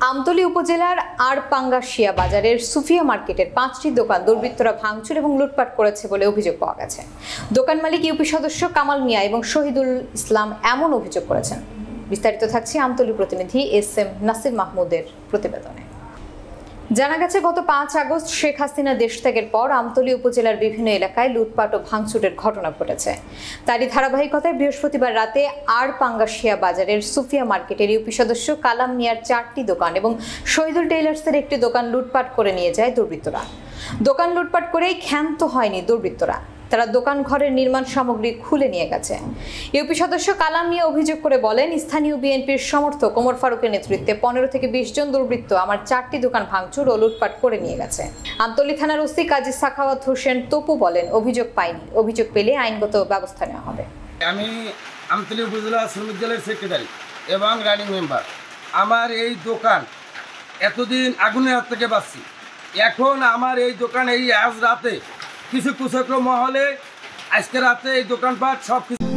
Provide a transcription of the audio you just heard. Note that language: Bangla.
আমতলী উপজেলার আড়পাঙ্গাশিয়া বাজারের সুফিয়া মার্কেটের 5টি দোকান দুর্বৃত্তরা ভাঙচুর এবং লুটপাট করেছে বলে অভিযোগ পাওয়া গেছে। দোকান মালিক ইউপি সদস্য কামাল মিয়া এবং শহীদুল ইসলাম এমন অভিযোগ করেছেন। বিস্তারিত থাকছে আমতলী প্রতিনিধি SM নাসির মাহমুদের প্রতিবেদনে। জানা গেছে, গত 5 আগস্ট শেখ হাসিনা দেশ ত্যাগের পর আমতলী উপজেলার বিভিন্ন এলাকায় লুটপাট ও ভাঙচুরের ঘটনা ঘটেছে। তারই ধারাবাহিকতায় বৃহস্পতিবার রাতে আড়পাঙ্গাশিয়া বাজারের সুফিয়া মার্কেটের ইউপি সদস্য কালাম মিয়ার 4টি দোকান এবং শহীদুল টেইলার্সের একটি দোকান লুটপাট করে নিয়ে যায় দুর্বৃত্তরা। দোকান লুটপাট করেই ক্ষান্ত হয়নি দুর্বৃত্তরা, তারা দোকান ঘরের নির্মাণ সামগ্রী খুলে নিয়ে গেছে। ইউপি সদস্য কালাম মিয়া অভিযোগ করে বলেন, স্থানীয় বিএনপির সমর্থক ওমর ফারুকের নেতৃত্বে 15 থেকে 20 জন দুর্বৃত্ত আমার 4টি দোকান ভাঙচুর ও লুটপাট করে নিয়ে গেছে। আমতলী থানার ওসি কাজী সাখাওয়াত হোসেন তপু বলেন, অভিযোগ পাইনি, অভিযোগ পেলে আইনগত ব্যবস্থা নেওয়া হবে। আমি আমতলী উপজেলা শ্রমিক দলের সেক্রেটারি এবং রানিং মেম্বার। আমার এই দোকান এতদিন আগুনের হাত থেকে বাঁচছি। এখন আমার এই দোকান এই আজ রাতে কিছু কুচক্র মহলে আজকে রাতে এই দোকানপাট সব কিছু